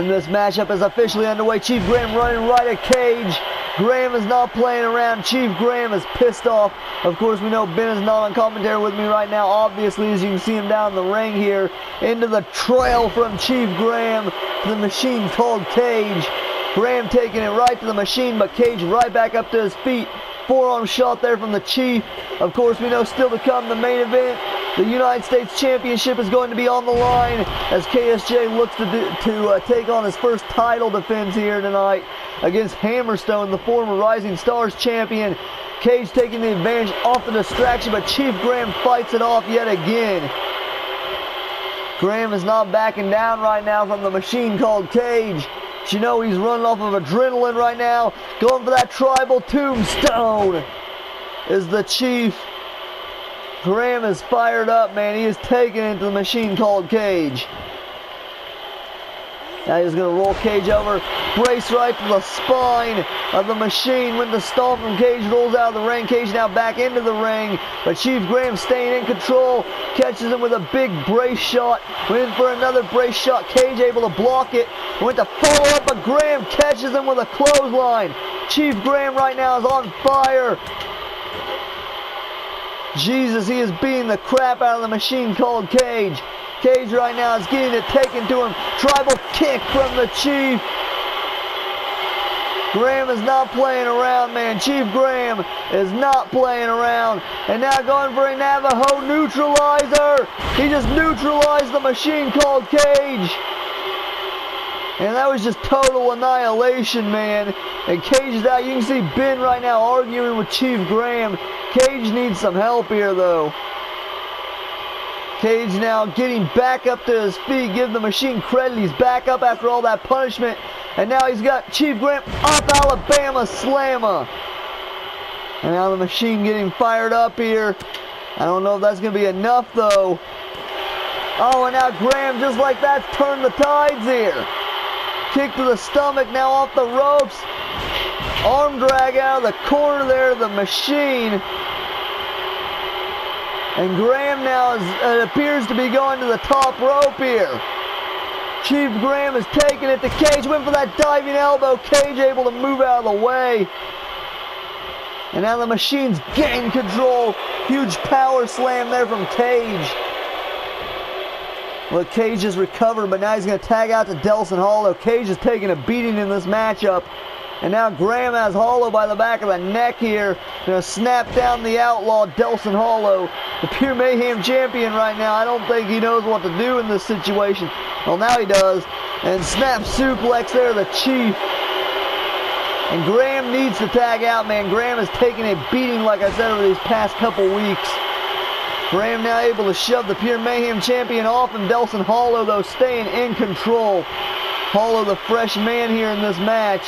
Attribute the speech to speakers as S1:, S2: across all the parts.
S1: This matchup is officially underway. Chief Graham running right at Paige. Graham is not playing around. Chief Graham is pissed off. Of course, we know Ben is not on commentary with me right now. Obviously, as you can see him down the ring here. Into the trail from Chief Graham to the machine called Paige. Graham taking it right to the machine, but Paige right back up to his feet. Forearm shot there from the Chief. Of course, we know still to come the main event. The United States Championship is going to be on the line as KSJ looks to take on his first title defense here tonight against Hammerstone, the former Rising Stars champion. Paige taking the advantage off the distraction, but Chief Graham fights it off yet again. Graham is not backing down right now from the machine called Paige. You know he's running off of adrenaline right now. Going for that tribal tombstone is the Chief. Graham is fired up, man. He is taking it to the machine called Paige. Now he's going to roll Paige over. Brace right to the spine of the machine. When the stomp from Paige rolls out of the ring. Paige now back into the ring. But Chief Graham staying in control. Catches him with a big brace shot. Went in for another brace shot. Paige able to block it. Went to follow up, but Graham catches him with a clothesline. Chief Graham right now is on fire. Jesus, he is beating the crap out of the machine called Paige. Paige right now is getting it taken to him. Tribal kick from the Chief. Graham is not playing around, man. Chief Graham is not playing around. And now going for a Navajo neutralizer. He just neutralized the machine called Paige. And that was just total annihilation, man. And Paige is out. You can see Ben right now arguing with Chief Graham. Paige needs some help here, though. Paige now getting back up to his feet. Give the machine credit. He's back up after all that punishment. And now he's got Chief Graham up Alabama Slammer. And now the machine getting fired up here. I don't know if that's going to be enough, though. Oh, and now Graham, just like that, turned the tides here. Kick to the stomach, now off the ropes. Arm drag out of the corner there of the machine. And Graham now appears to be going to the top rope here. Chief Graham is taking it to Paige. Went for that diving elbow. Paige able to move out of the way. And now the machine's gained control. Huge power slam there from Paige. Look, Paige has recovered, but now he's going to tag out to Delsin Hollow. Paige is taking a beating in this matchup. And now Graham has Hollow by the back of the neck here. Going to snap down the outlaw, Delsin Hollow. The Pure Mayhem champion right now. I don't think he knows what to do in this situation. Well, now he does. And snap suplex there, the Chief. And Graham needs to tag out, man. Graham is taking a beating, like I said, over these past couple weeks. Graham now able to shove the Pure Mayhem champion off, and Delsin Hollow, though, staying in control. Hollow, the fresh man here in this match,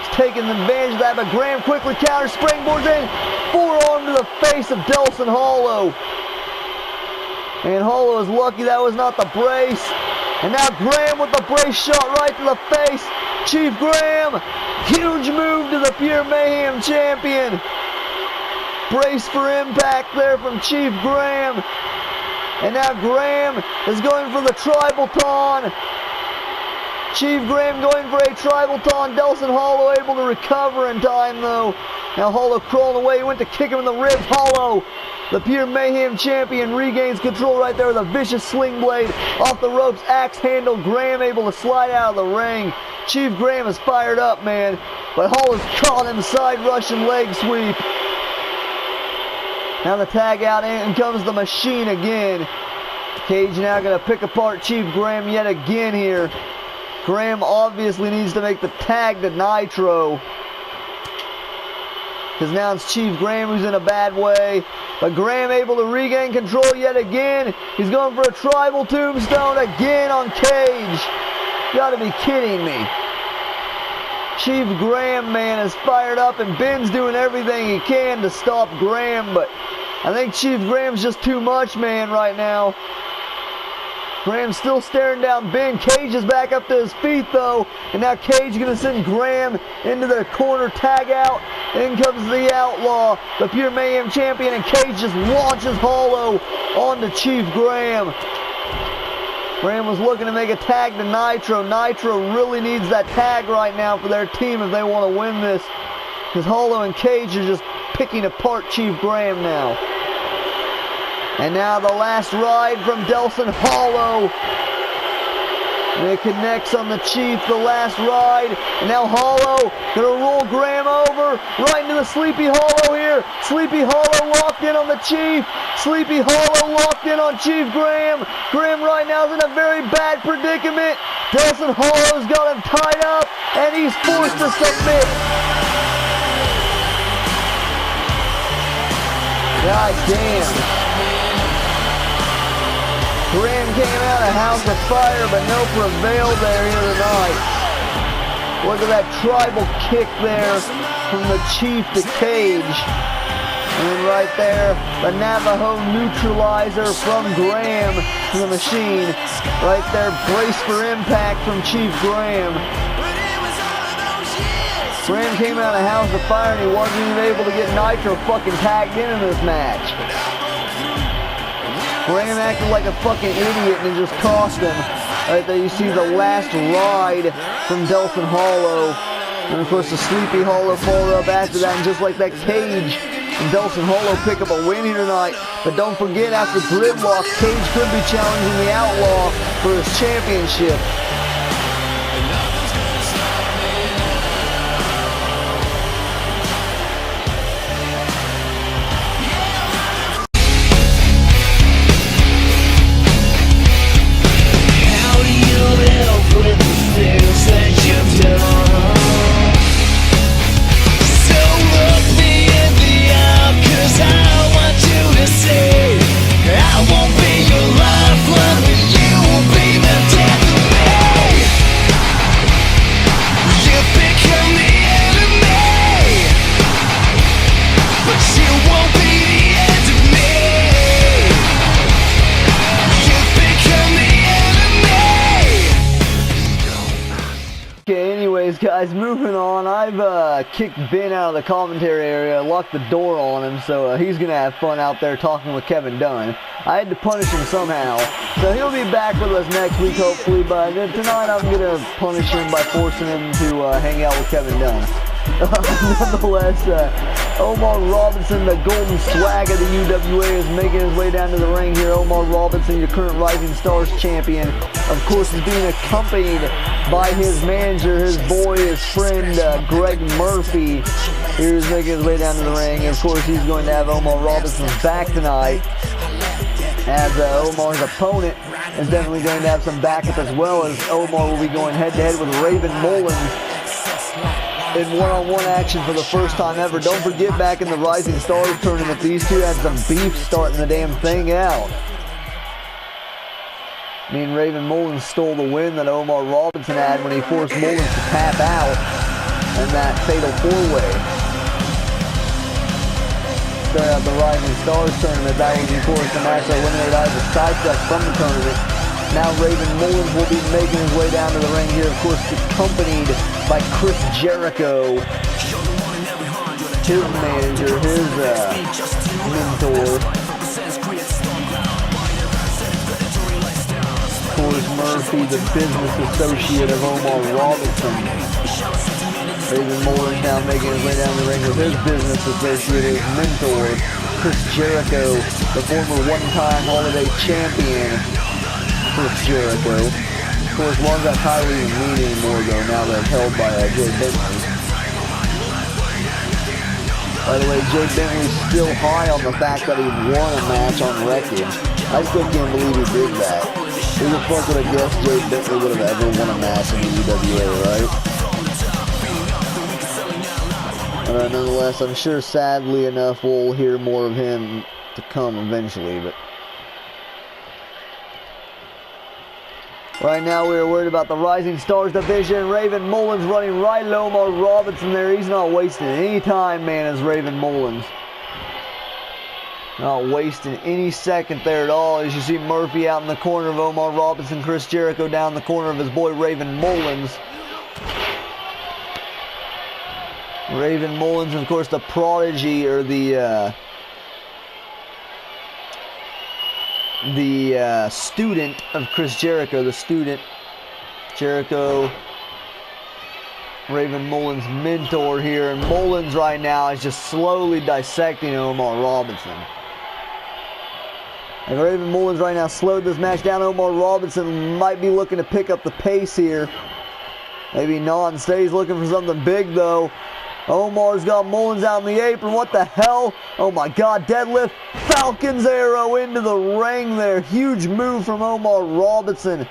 S1: is taking advantage of that, but Graham quickly counters, springboards in, forearm to the face of Delsin Hollow. And Hollow is lucky that was not the brace. And now Graham with the brace shot right to the face. Chief Graham, huge move to the Pure Mayhem champion. Brace for impact there from Chief Graham. And now Graham is going for the tribal taunt. Chief Graham going for a tribal taunt. Delsin Hollow able to recover in time, though. Now Hollow crawling away. He went to kick him in the ribs. Hollow The pure Mayhem champion regains control right there with a vicious sling blade off the ropes, axe handle. Graham able to slide out of the ring. Chief Graham is fired up, man, but Hall has caught him, side Russian leg sweep. Now the tag out, and comes the Machine again. Paige now going to pick apart Chief Graham yet again here. Graham obviously needs to make the tag to Nytro, because now it's Chief Graham who's in a bad way. But Graham able to regain control yet again. He's going for a tribal tombstone again on Paige. You gotta be kidding me. Chief Graham, man, is fired up, and Ben's doing everything he can to stop Graham, but I think Chief Graham's just too much, man, right now. Graham's still staring down Ben. Cage is back up to his feet, though. And now Cage going to send Graham into the corner, tag out. In comes the Outlaw, the pure Mayhem champion, and Cage just launches Hollow onto Chief Graham. Graham was looking to make a tag to Nytro. Nytro really needs that tag right now for their team if they want to win this, because Hollow and Cage are just picking apart Chief Graham now. And now the last ride from Delsin, Hollow. And it connects on the Chief, the last ride. And now Hollow gonna roll Graham over right into the Sleepy Hollow here. Sleepy Hollow locked in on the Chief. Sleepy Hollow locked in on Chief Graham. Graham right now is in a very bad predicament. Delsin Hollow's got him tied up, and he's forced to submit. God damn. Graham came out of House of Fire, but no prevail there here tonight. Look at that tribal kick there from the Chief to Cage. And right there, the Navajo neutralizer from Graham to the Machine. Right there, brace for impact from Chief Graham. Graham came out of House of Fire, and he wasn't even able to get Nytro fucking tagged in this match. Graham acted like a fucking idiot, and it just cost him. Right there you see the last ride from Delsin Hollow. And of course the Sleepy Hollow followed up after that, and just like that, Cage and Delsin Hollow pick up a win here tonight. But don't forget, after Gridlock, Cage could be challenging the Outlaw for his championship. Guys, moving on. I've kicked Ben out of the commentary area, locked the door on him, so he's going to have fun out there talking with Kevin Dunn. I had to punish him somehow, so he'll be back with us next week, hopefully, but tonight I'm going to punish him by forcing him to hang out with Kevin Dunn. Nonetheless, Omar Robinson, the golden swag of the UWA, is making his way down to the ring here. Omar Robinson, your current Rising Stars champion, of course, is being accompanied by his manager, his boy, his friend, Greg Murphy, who's making his way down to the ring. And of course, he's going to have Omar Robinson's back tonight, as Omar's opponent is definitely going to have some backup, as well as Omar will be going head-to-head with Raven Mullins in one-on-one action for the first time ever. Don't forget, back in the Rising Stars tournament, these two had some beef starting the damn thing out. I mean, Raven Mullins stole the win that Omar Robinson had when he forced Mullins to tap out in that fatal four-way. Started out the Rising Stars tournament. That was, of course, the match that eliminated Iva Sidestep from the tournament. Now Raven Mullins will be making his way down to the ring here, of course, accompanied by Chris Jericho, his manager, his mentor. Of course, Murphy, the business associate of Omar Robinson. Raven Mullins now making his way down the ring with his business associate, his mentor. Chris Jericho, the former one-time Holiday champion, Chris Jericho. Of course, long that title even mean anymore though, now that it's held by Jay Bentley. By the way, Jay Bentley's still high on the fact that he won a match on record. I still can't believe he did that. Who the fuck would have guessed Jay Bentley would have ever won a match in the UWA, right? Nonetheless, I'm sure sadly enough we'll hear more of him to come eventually, but right now we are worried about the Rising Stars division. Raven Mullins running right at Omar Robinson there. He's not wasting any time, man, as Raven Mullins. Not wasting any second there at all. As you see Murphy out in the corner of Omar Robinson, Chris Jericho down the corner of his boy Raven Mullins. Raven Mullins, of course, the prodigy, or the student of Chris Jericho, the student. Jericho, Raven Mullins' mentor here, and Mullins right now is just slowly dissecting Omar Robinson. And Raven Mullins right now slowed this match down. Omar Robinson might be looking to pick up the pace here. Maybe not. Instead, he's looking for something big, though. Omar's got Mullins out in the apron. What the hell? Oh my God, deadlift. Falcon's arrow into the ring there. Huge move from Omar Robinson.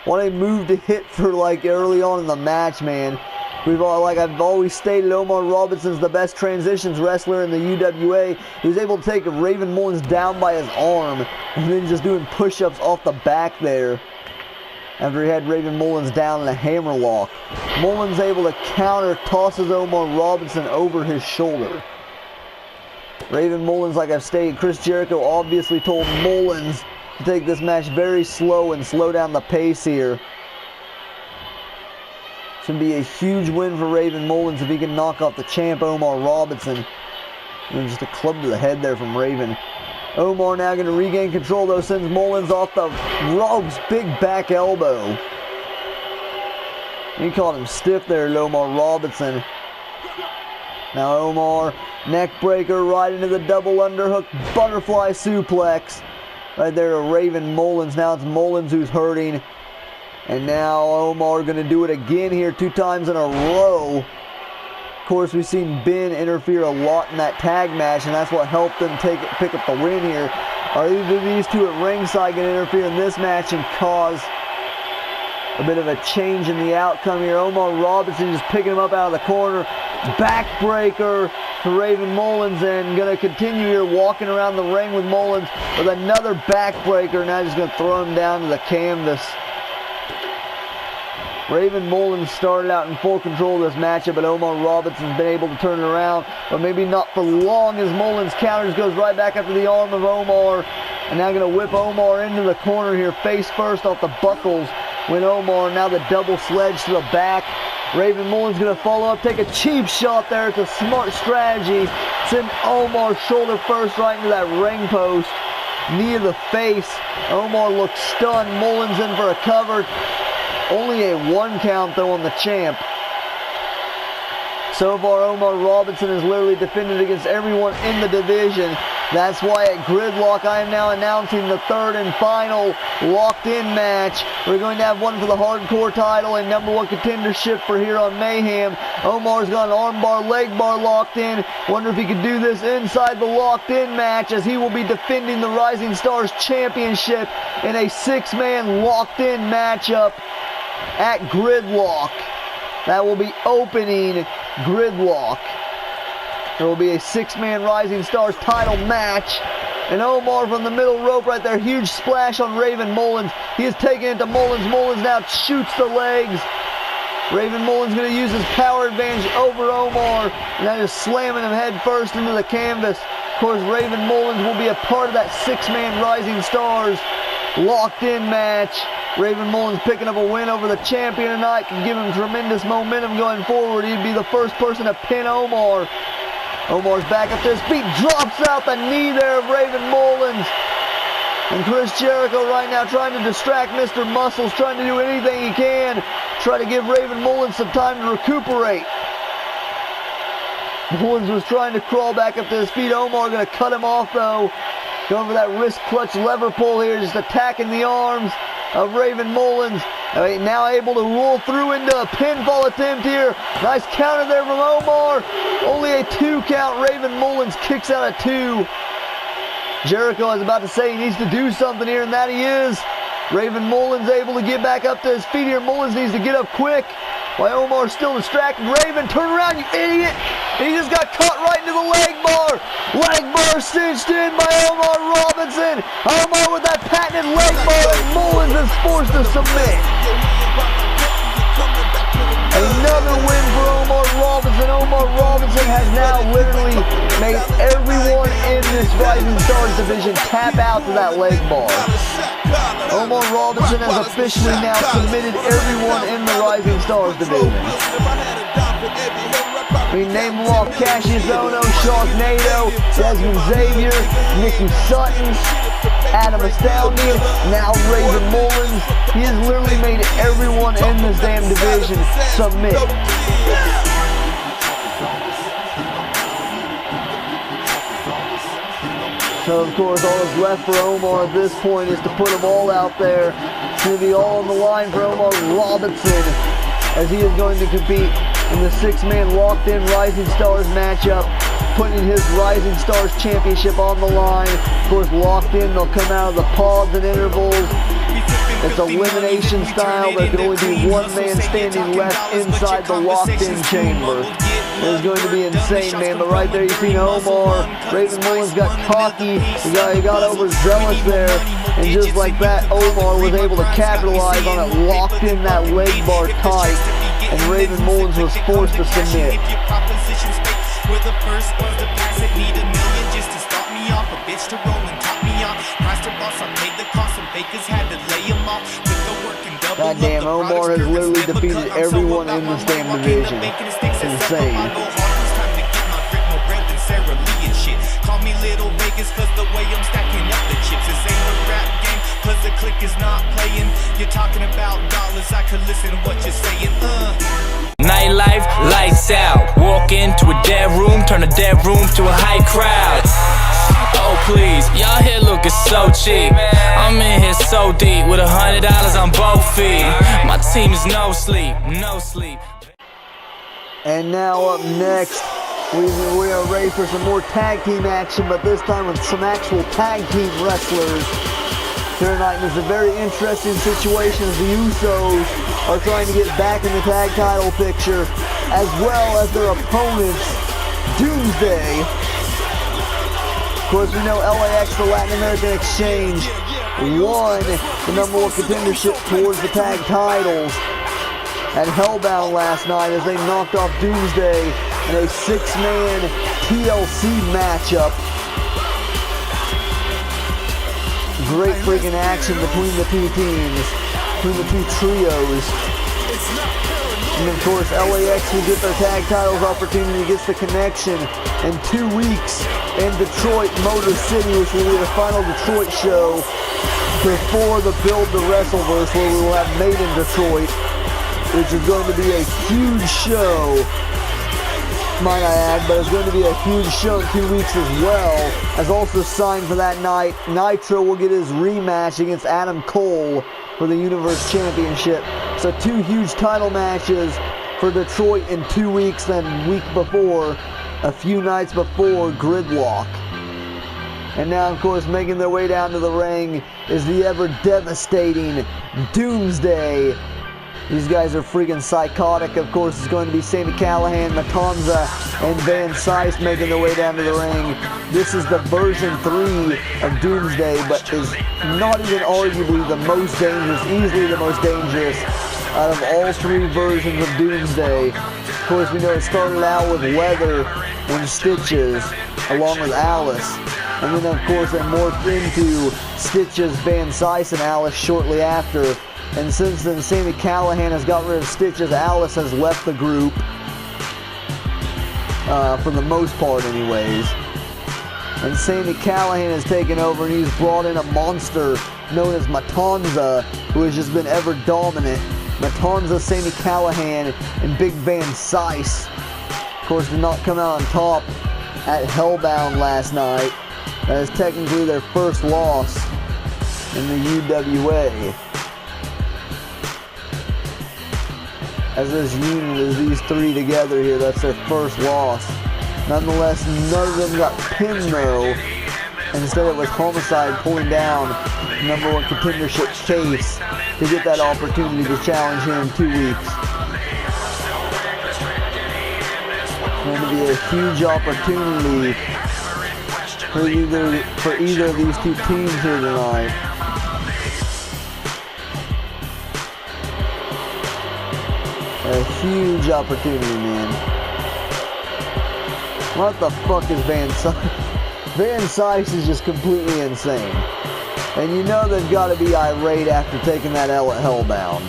S1: What a move to hit for like early on in the match, man. I've always stated, Omar Robinson's the best transitions wrestler in the UWA. He was able to take Raven Mullins down by his arm and then just doing push-ups off the back there. After he had Raven Mullins down in a hammerlock. Mullins able to counter, tosses Omar Robinson over his shoulder. Raven Mullins, like I've stated, Chris Jericho obviously told Mullins to take this match very slow and slow down the pace here. It's going to be a huge win for Raven Mullins if he can knock off the champ Omar Robinson. And just a club to the head there from Raven. Omar now going to regain control, though, sends Mullins off the ropes. Big back elbow. He caught him stiff there, Omar Robinson. Now Omar, neck breaker right into the double underhook, butterfly suplex. Right there to Raven Mullins. Now it's Mullins who's hurting. And now Omar going to do it again here 2 times in a row. Of course, we've seen Ben interfere a lot in that tag match, and that's what helped them pick up the win here. Are either these two at ringside going to interfere in this match and cause a bit of a change in the outcome here? Omar Robinson just picking him up out of the corner. Backbreaker to Raven Mullins, and going to continue here walking around the ring with Mullins with another backbreaker. Now just going to throw him down to the canvas. Raven Mullins started out in full control of this matchup, but Omar Robinson's been able to turn it around, but maybe not for long, as Mullins counters, goes right back after the arm of Omar, and now going to whip Omar into the corner here, face first off the buckles. When Omar, now the double sledge to the back. Raven Mullins going to follow up, take a cheap shot there. It's a smart strategy. Send Omar shoulder first right into that ring post. Knee of the face. Omar looks stunned. Mullins in for a cover. Only a 1 count though on the champ. So far, Omar Robinson has literally defended against everyone in the division. That's why at Gridlock, I am now announcing the 3rd and final locked-in match. We're going to have one for the hardcore title and #1 contendership for here on Mayhem. Omar's got an armbar, leg bar locked in. Wonder if he could do this inside the locked-in match, as he will be defending the Rising Stars Championship in a 6-man locked-in matchup at Gridlock. That will be opening Gridlock. There will be a 6-man Rising Stars title match. And Omar from the middle rope right there. Huge splash on Raven Mullins. He is taking it to Mullins. Mullins now shoots the legs. Raven Mullins going to use his power advantage over Omar. And now just slamming him head first into the canvas. Of course, Raven Mullins will be a part of that 6-man Rising Stars locked-in match. Raven Mullins picking up a win over the champion tonight can give him tremendous momentum going forward. He'd be the first person to pin Omar. Omar's back up to his feet, drops out the knee there of Raven Mullins. And Chris Jericho right now trying to distract Mr. Muscles, trying to do anything he can, try to give Raven Mullins some time to recuperate. Mullins was trying to crawl back up to his feet. Omar going to cut him off, though. Going for that wrist clutch lever pull here, just attacking the arms of Raven Mullins. Now able to roll through into a pinfall attempt here. Nice counter there from Omar. Only a 2 count. Raven Mullins kicks out at 2. Jericho is about to say he needs to do something here, and that he is. Raven Mullins able to get back up to his feet here. Mullins needs to get up quick. While Omar's still distracted. Raven, turn around, you idiot! And he just got caught right into the leg bar. Leg bar cinched in by Omar Robinson. Omar with that patented leg bar, and Mullins is forced to submit. Another win for Omar Robinson. Omar Robinson has now literally made everyone in this Rising Stars division tap out to that leg bar. Omar Robinson has officially now submitted everyone in the Rising Stars division. We name them off: Cassius Ohno, Sharknado, Desmond Xavier, Nicky Sutton, Adam Astounding, now Raven Mullins. He has literally made everyone in this damn division submit. So of course all that's left for Omar at this point is to put them all out there. It's going to be all on the line for Omar Robinson as he is going to compete in the 6-man locked-in Rising Stars matchup, putting his Rising Stars championship on the line. Of course, locked in, they'll come out of the pods and intervals. It's elimination style. There can only be one man standing left inside the locked-in chamber. It's going to be insane, man. But right there, you see Omar. Raven Mullins got cocky. He got overzealous there. And just like that, Omar was able to capitalize on it, locked in that leg bar tight. And Raven Mullins was forced to submit. God damn, Omar has literally defeated everyone in this damn division. It's insane. Call me Little Vegas cause the way I'm stacking up the chips. This ain't a rap game cause the click is not playing. You're talking about dollars, I could listen to what you're saying.
S2: Nightlife, lights out. Walk into a dead room, turn a dead room to a high crowd. Oh please, y'all here looking so cheap. I'm in here so deep with $100 on both feet. My team is no sleep, no sleep.
S1: And now up next, we are ready for some more tag team action, but this time with some actual tag team wrestlers. Here tonight, and it's a very interesting situation as the Usos are trying to get back in the tag title picture, as well as their opponents, DoomsDay. Of course, we know LAX, the Latin American Exchange, won the #1 contendership towards the tag titles at Hellbound last night as they knocked off DoomsDay in a 6-man TLC matchup. Great freaking action between the two teams, between the two trios. And of course, LAX will get their tag titles opportunity against the Connection in 2 weeks in Detroit, Motor City, which will be the final Detroit show before the Build the Wrestleverse, where we will have Made in Detroit, which is going to be a huge show, might I add, but it's going to be a huge show in 2 weeks as well. As also signed for that night, Nytro will get his rematch against Adam Cole for the Universe Championship. So 2 huge title matches for Detroit in 2 weeks, then week before, a few nights before Gridlock. And now, of course, making their way down to the ring is the ever-devastating DoomsDay. These guys are freaking psychotic. Of course, it's going to be Sami Callihan, Matanza, and Van Sice making their way down to the ring. This is the version 3 of DoomsDay, but is not even arguably the most dangerous, easily the most dangerous out of all 3 versions of DoomsDay. Of course, we know it started out with Leather and Stitches, along with Alice. And then, of course, it morphed into Stitches, Van Sice, and Alice shortly after. And since then, Sami Callihan has got rid of Stitches. Alice has left the group, for the most part anyways. And Sami Callihan has taken over, and he's brought in a monster known as Matanza, who has just been ever dominant. Matanza, Sami Callihan, and Big Van Sice. Of course, did not come out on top at Hellbound last night. That is technically their first loss in the UWA. As this unit, as these three together here, that's their first loss. Nonetheless, none of them got pinned though. Instead it was Homicide pulling down the #1 contendership Chase to get that opportunity to challenge him in 2 weeks. It's going to be a huge opportunity for either of these two teams here tonight. A huge opportunity, man. What the fuck is Van Sice? Van Sice is just completely insane. And you know they've got to be irate after taking that L at Hellbound.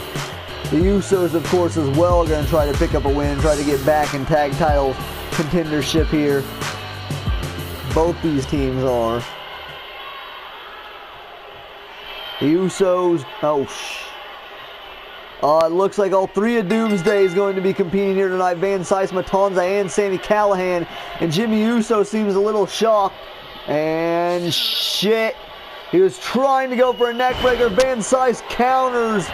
S1: The Usos, of course, as well, are going to try to pick up a win, try to get back in tag title contendership here. Both these teams are. The Usos, it looks like all three of Doomsday is going to be competing here tonight. Van Sice, Matanza, and Sami Callihan. And Jimmy Uso seems a little shocked. And shit. He was trying to go for a neckbreaker. Van Sice counters.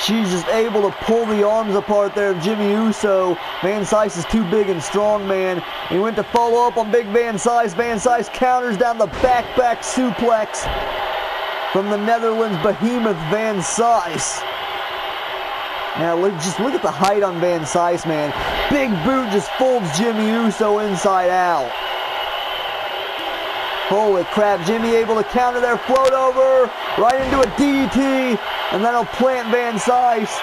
S1: She's just able to pull the arms apart there of Jimmy Uso. Van Sice is too big and strong, man. He went to follow up on Big Van Sice. Van Sice counters down the back suplex from the Netherlands behemoth Van Sice. Now just look at the height on Van Sice, man. Big boot just folds Jimmy Uso inside out. Holy crap, Jimmy able to counter there, float over, right into a DDT, and that'll plant Van Sice.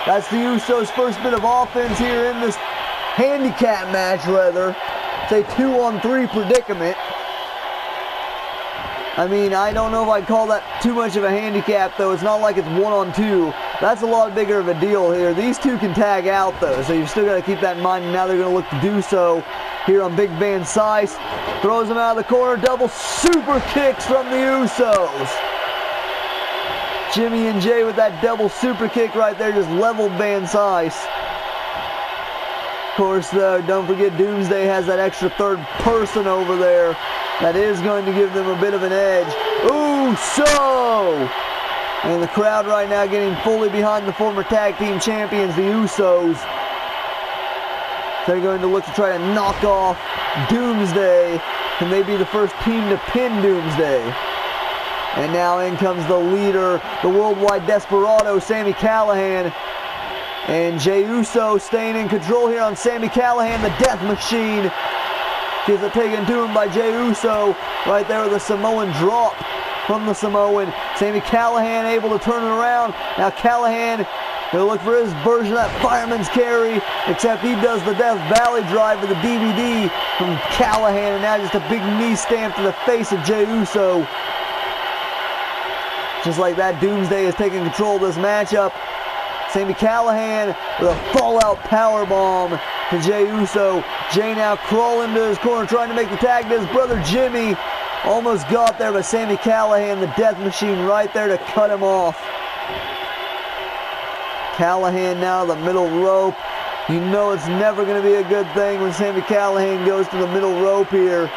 S1: That's the Usos' first bit of offense here in this handicap match, rather. It's a 2-on-3 predicament. I mean, I don't know if I'd call that too much of a handicap, though. It's not like it's 1-on-2. That's a lot bigger of a deal here. These two can tag out, though, so you've still got to keep that in mind. And now they're going to look to do so here on Big Van Sice. Throws him out of the corner. Double super kicks from the Usos. Jimmy and Jay with that double super kick right there just leveled Van Sice. Of course, though, don't forget Doomsday has that extra third person over there. That is going to give them a bit of an edge. Uso! And the crowd right now getting fully behind the former tag team champions, the Usos. They're going to look to try to knock off Doomsday. Can they be the first team to pin Doomsday? And now in comes the leader, the worldwide desperado, Sami Callihan. And Jey Uso staying in control here on Sami Callihan, the death machine. Gets it taken to him by Jey Uso. Right there with a Samoan drop from the Samoan. Sami Callihan able to turn it around. Now Callihan going to look for his version of that fireman's carry, except he does the Death Valley drive with the DVD from Callihan, and now just a big knee stamp to the face of Jey Uso. Just like that, Doomsday is taking control of this matchup. Sami Callihan with a fallout powerbomb to Jey Uso. Jey now crawling to his corner, trying to make the tag to his brother Jimmy. Almost got there, but Sami Callihan, the death machine, right there to cut him off. Callihan now the middle rope. You know it's never going to be a good thing when Sami Callihan goes to the middle rope here.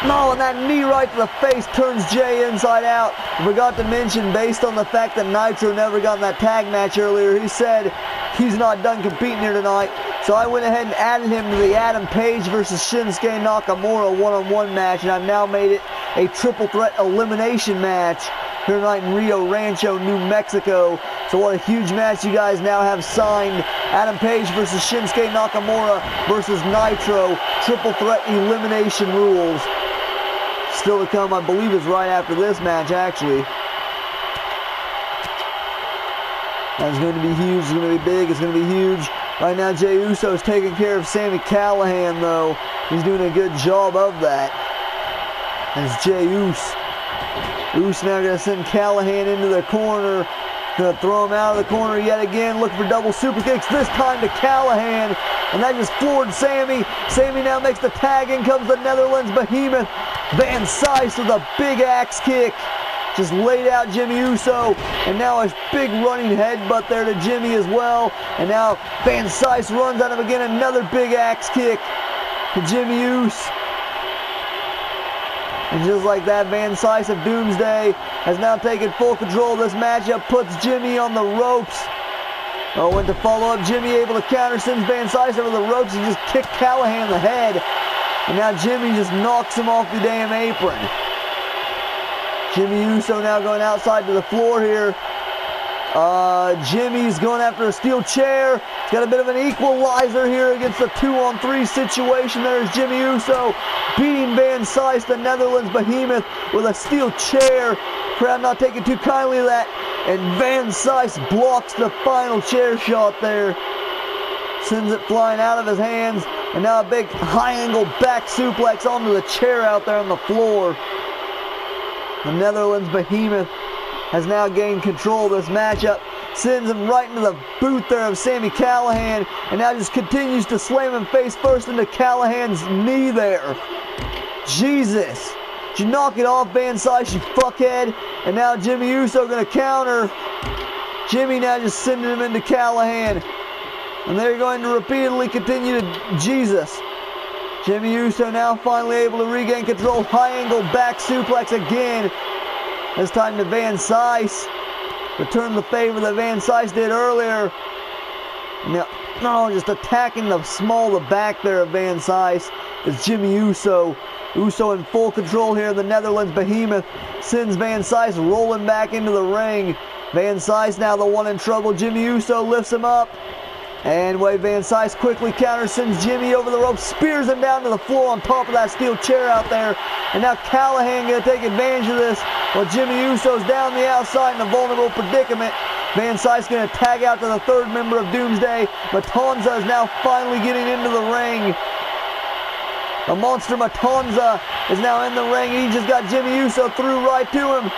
S1: No, and that knee right to the face turns Jey inside out. Forgot to mention, based on the fact that Nytro never got in that tag match earlier, he said he's not done competing here tonight. So I went ahead and added him to the Adam Paige versus Shinsuke Nakamura one-on-one match, and I've now made it a triple threat elimination match here tonight in Rio Rancho, New Mexico. So what a huge match you guys now have signed. Adam Paige versus Shinsuke Nakamura versus Nytro. Triple threat elimination rules. Still to come, I believe it's right after this match, actually. That's going to be huge, it's going to be big, it's going to be huge. Right now, Jey Uso is taking care of Sami Callihan, though. He's doing a good job of that. As Jey Uso. Uso now going to send Callihan into the corner. Going to throw him out of the corner yet again. Looking for double super kicks, this time to Callihan. And that just floored Sami. Sami now makes the tag. In comes the Netherlands behemoth Van Sice with a big axe kick. just laid out Jimmy Uso, and now a big running headbutt there to Jimmy as well. And now Van Cise runs at him again, another big axe kick to Jimmy Uso. And just like that, Van Cise of Doomsday has now taken full control of this matchup, puts Jimmy on the ropes. Oh, went to follow up, Jimmy able to counter, sends Van Cise over the ropes and just kicked Callahan in the head. And now Jimmy just knocks him off the damn apron. Jimmy Uso now going outside to the floor here. Jimmy's going after a steel chair. He's got a bit of an equalizer here against a 2-on-3 situation. There's Jimmy Uso beating Van Cise, the Netherlands behemoth, with a steel chair. Crowd not taking too kindly to that. And Van Cise blocks the final chair shot there. Sends it flying out of his hands. And now a big high-angle back suplex onto the chair out there on the floor. The Netherlands behemoth has now gained control of this matchup. Sends him right into the boot there of Sami Callihan. And now just continues to slam him face first into Callahan's knee there. Jesus. Did you knock it off, Van Cise, you fuckhead? And now Jimmy Uso going to counter. Jimmy now just sending him into Callahan. And they're going to repeatedly continue to... Jesus. Jimmy Uso now finally able to regain control. High angle back suplex again. This time to Van Cise. Return the favor that Van Cise did earlier. Now, just attacking the back there of Van Cise is Jimmy Uso. Uso in full control here. The Netherlands behemoth sends Van Cise rolling back into the ring. Van Cise now the one in trouble. Jimmy Uso lifts him up. And Van Cise quickly counters, sends Jimmy over the rope, spears him down to the floor on top of that steel chair out there. And now Callahan going to take advantage of this while Jimmy Uso's down the outside in a vulnerable predicament. Van Cise going to tag out to the third member of Doomsday. Matanza is now finally getting into the ring. The monster Matanza is now in the ring. He just got Jimmy Uso through right to him.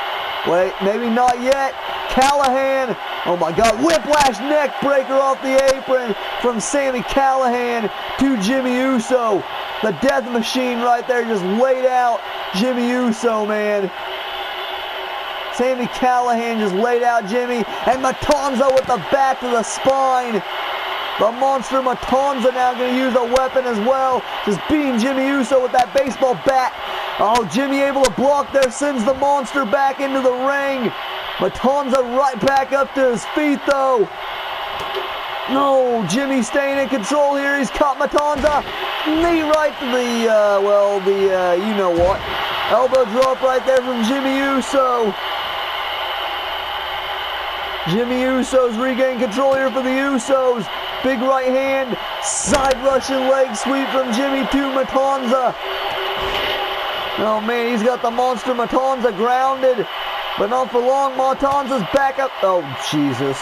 S1: Wait, maybe not yet. Callahan, oh my God, whiplash neck breaker off the apron from Sami Callihan to Jimmy Uso. The death machine right there just laid out Jimmy Uso, man. Sami Callihan just laid out Jimmy, and Matanza with the bat to the spine. The monster Matanza now going to use a weapon as well, just beating Jimmy Uso with that baseball bat. Oh, Jimmy able to block there, sends the monster back into the ring. Matanza right back up to his feet though. No, Jimmy staying in control here. He's caught Matanza. Knee right to the, you know what. Elbow drop right there from Jimmy Uso. Jimmy Uso's regained control here for the Usos. Big right hand, side Russian leg sweep from Jimmy to Matanza. Oh man, he's got the monster Matanza grounded. But not for long, Matanza's back up. Oh, Jesus.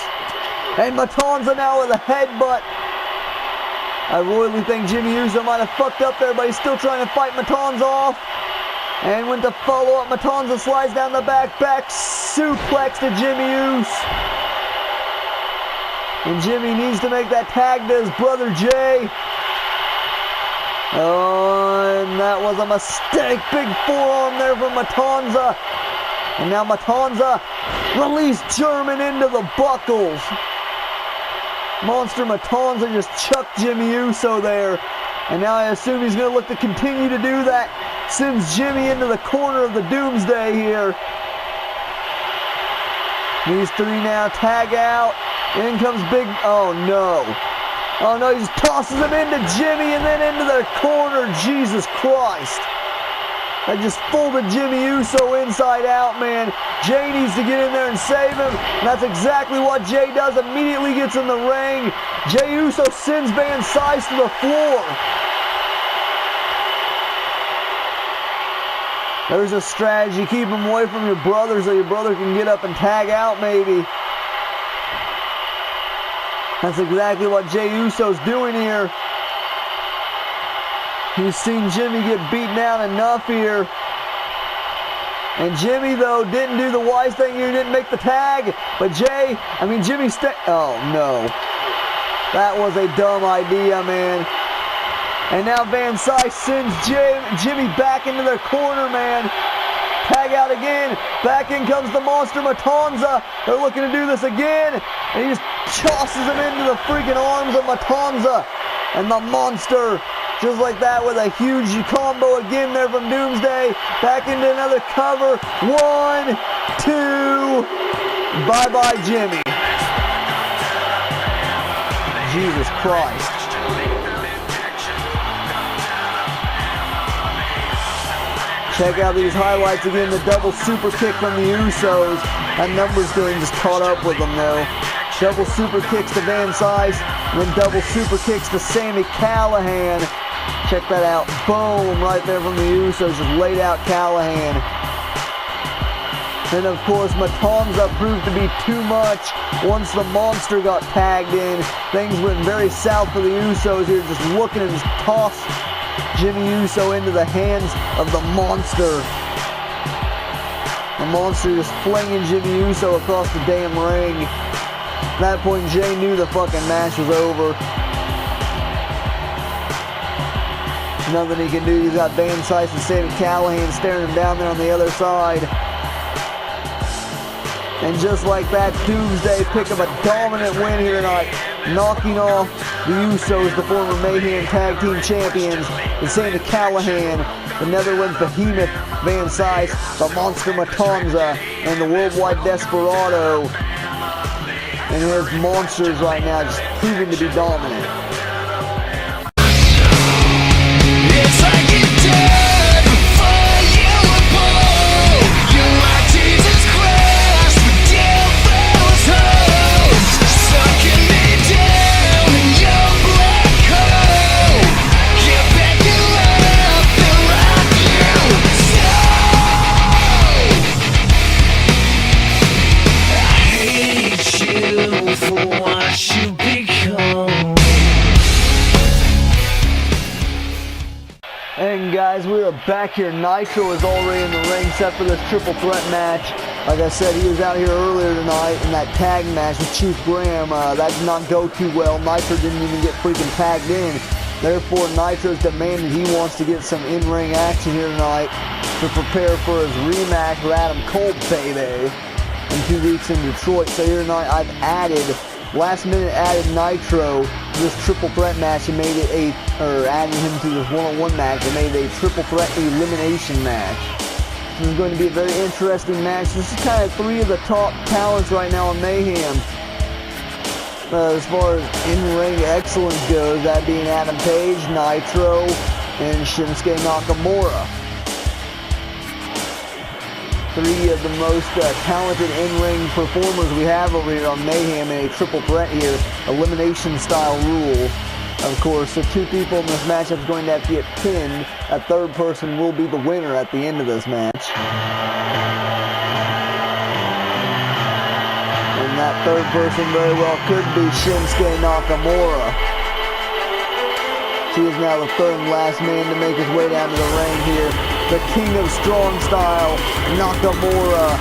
S1: And Matanza now with a headbutt. I really think Jimmy Uso might have fucked up there, but he's still trying to fight Matanza off. And went to follow up. Matanza slides down the back suplex to Jimmy Uso. And Jimmy needs to make that tag to his brother Jay. Oh, and that was a mistake. Big forearm there from Matanza. And now Matanza released German into the buckles. Monster Matanza just chucked Jimmy Uso there. And now I assume he's going to look to continue to do that. Sends Jimmy into the corner of the Doomsday here. These three now tag out. In comes Big... Oh, no. Oh, no, he just tosses him into Jimmy and then into the corner. Jesus Christ. That just folded Jimmy Uso inside out, man. Jay needs to get in there and save him. And that's exactly what Jay does. Immediately gets in the ring. Jay Uso sends Van Cise to the floor. There's a strategy. Keep him away from your brother so your brother can get up and tag out maybe. That's exactly what Jay Uso's doing here. He's seen Jimmy get beat down enough here. And Jimmy, though, didn't do the wise thing here. He didn't make the tag. But Jimmy oh, no. That was a dumb idea, man. And now Van Cise sends Jimmy back into their corner, man. Tag out again. Back in comes the Monster Matanza. They're looking to do this again. And he just tosses him into the freaking arms of Matanza. And the Monster, just like that, with a huge combo again there from DoomsDay. Back into another cover. 1, 2. Bye-bye, Jimmy. Jesus Christ. Check out these highlights again. The double super kick from the Usos. That number's doing just caught up with them though. Double super kicks to Van Sice. And then double super kicks to Sami Callihan. Check that out. Boom. Right there from the Usos. Just laid out Callihan. And of course, Matanza proved to be too much once the Monster got tagged in. Things went very south for the Usos here. Just looking to just toss Jimmy Uso into the hands of the Monster. The Monster just flinging Jimmy Uso across the damn ring. At that point, Jay knew the fucking match was over. Nothing he can do. He's got Van Sice and Sami Callihan staring him down there on the other side. And just like that, DoomsDay pick up a dominant win here tonight, knocking off the Usos, the former Mayhem Tag Team Champions, and Sami Callihan, the Netherlands Behemoth, Van Sice, the Monster Matanza, and the Worldwide Desperado. And his Monsters right now just proving to be dominant.
S2: It's like you died before you were born. You're like Jesus Christ with devil's hose, sucking me down in your black hole. You back you up and rock you so. I hate you for what you become.
S1: And guys, we are back here. Nytro is already in the ring set for this triple threat match. Like I said, he was out here earlier tonight in that tag match with Chief Graham. That did not go too well. Nytro didn't even get freaking tagged in. Therefore, Nitro's demanded he wants to get some in-ring action here tonight to prepare for his rematch with Adam Cole, baby, in 2 weeks in Detroit. So here tonight, I've last minute added Nytro to this triple threat match and made it adding him to this one-on-one match and made it a triple threat elimination match. This is going to be a very interesting match. This is kind of 3 of the top talents right now in Mayhem. As far as in-ring excellence goes, that being Adam Paige, Nytro, and Shinsuke Nakamura. 3 of the most talented in-ring performers we have over here on Mayhem in a triple threat here, elimination style rules. Of course, the 2 people in this matchup is going to have to get pinned. A 3rd person will be the winner at the end of this match. And that 3rd person very well could be Shinsuke Nakamura. He is now the 3rd and last man to make his way down to the ring here. The King of Strong Style, Nakamura.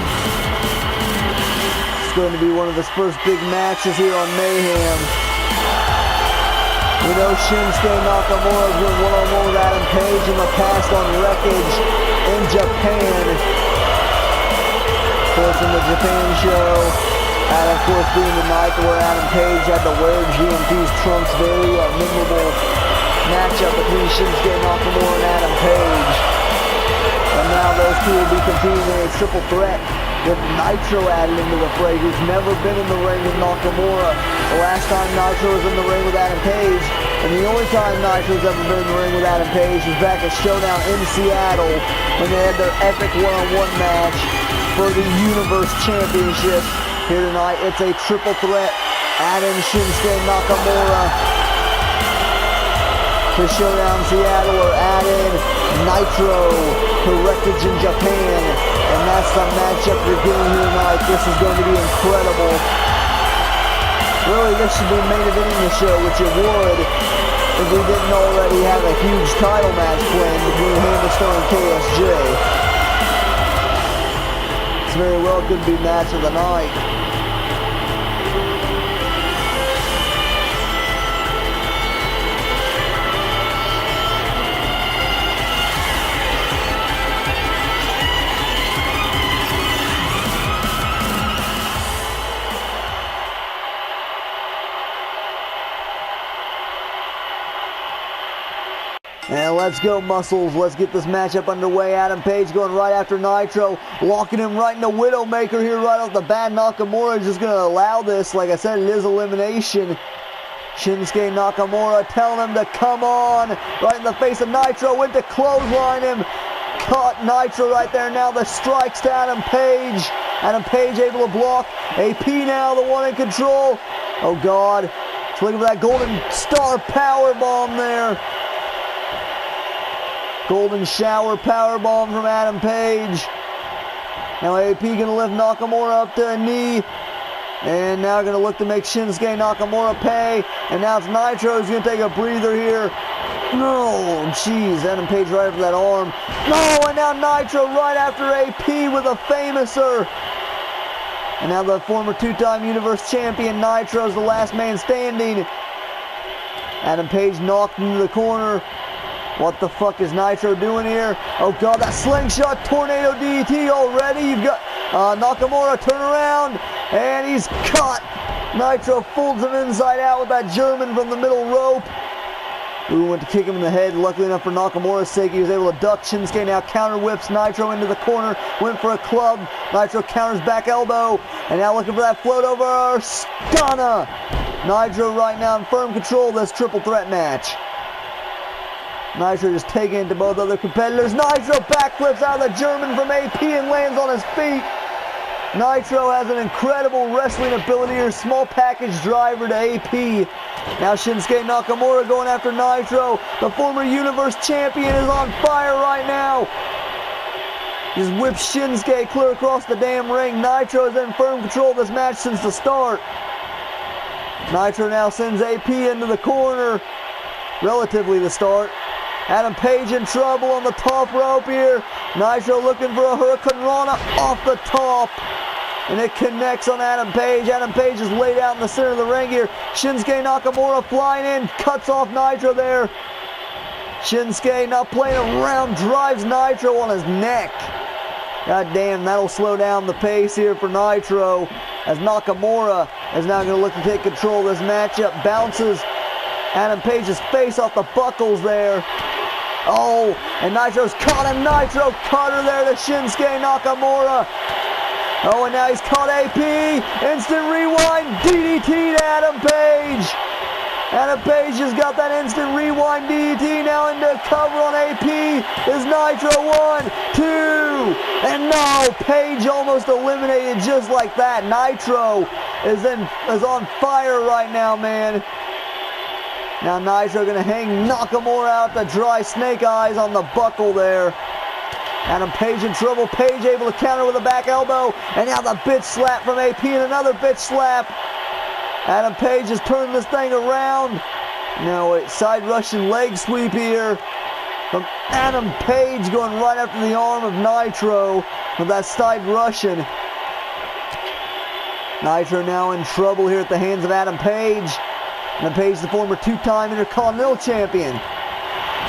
S1: It's going to be one of his first big matches here on Mayhem. We know Shinsuke Nakamura has been one-on-one with Adam Paige in the past on Wreckage in Japan. Of course, in the Japan show, and of course being the night where Adam Paige had to wear GMP's trunks, very memorable matchup between Shinsuke Nakamura and Adam Paige. And now those 2 will be competing in a triple threat with Nytro added into the fray, who's never been in the ring with Nakamura. The last time Nytro was in the ring with Adam Paige, and the only time Nitro's ever been in the ring with Adam Paige was back at Showdown in Seattle when they had their epic one-on-one match for the Universe Championship. Here tonight, it's a triple threat. Add in Shinsuke Nakamura to Showdown Seattle, or add in Nytro to Wreckage in Japan. And that's the matchup you're getting here tonight. This is going to be incredible. Really, this should be main eventing the show, which it would if we didn't already have a huge title match planned between Hammerstone and KSJ. It's very well could be match of the night. Let's go, Muscles. Let's get this matchup underway. Adam Page going right after Nytro, locking him right into Widowmaker here right off the bat. Nakamura is just going to allow this. Like I said, it is elimination. Shinsuke Nakamura telling him to come on. Right in the face of Nytro. Went to clothesline him. Caught Nytro right there. Now the strikes to Adam Page. Adam Page able to block. AP now the one in control. Oh, God. He's looking for that Golden Star powerbomb there. Golden Shower powerbomb from Adam Page. Now AP going to lift Nakamura up to a knee. And now going to look to make Shinsuke Nakamura pay. And now it's Nytro who's going to take a breather here. No, jeez, Adam Page right after that arm. No, and now Nytro right after AP with a famouser. And now the former two-time Universe Champion Nytro's the last man standing. Adam Page knocked into the corner. What the fuck is Nytro doing here? Oh, God, that slingshot tornado DDT already. You've got Nakamura turn around, and he's caught. Nytro folds him inside out with that German from the middle rope. Ooh, went to kick him in the head. Luckily enough for Nakamura's sake, he was able to duck. Shinsuke now counter whips Nytro into the corner. Went for a club. Nytro counters back elbow. And now looking for that float over. Stunner. Nytro right now in firm control of this triple threat match. Nytro just taking it to both other competitors. Nytro backflips out of the German from AP and lands on his feet. Nytro has an incredible wrestling ability here. Small package driver to AP. Now Shinsuke Nakamura going after Nytro. The former Universe Champion is on fire right now. Just whips Shinsuke clear across the damn ring. Nytro is in firm control of this match since the start. Nytro now sends AP into the corner. Relatively the start. Adam Page in trouble on the top rope here. Nytro looking for a Hurricane Rana off the top. And it connects on Adam Page. Adam Page is laid out in the center of the ring here. Shinsuke Nakamura flying in. Cuts off Nytro there. Shinsuke not playing around. Drives Nytro on his neck. God damn, that'll slow down the pace here for Nytro. As Nakamura is now going to look to take control of this matchup. Bounces Adam Page's face off the buckles there. Oh, and Nitro's caught him. Nytro cutter there to Shinsuke Nakamura. Oh, and now he's caught AP. Instant rewind DDT to Adam Page. Adam Page just got that instant rewind DDT. Now into cover on AP is Nytro. 1, 2, and no, Page almost eliminated just like that. Nytro is on fire right now, man. Now Nytro going to hang Nakamura out the dry snake eyes on the buckle there. Adam Page in trouble. Page able to counter with a back elbow. And now the bitch slap from AP and another bitch slap. Adam Page has turned this thing around. Now a side Russian leg sweep here from Adam Page going right after the arm of Nytro with that side Russian. Nytro now in trouble here at the hands of Adam Page. Adam Page, the former two-time Intercontinental Champion.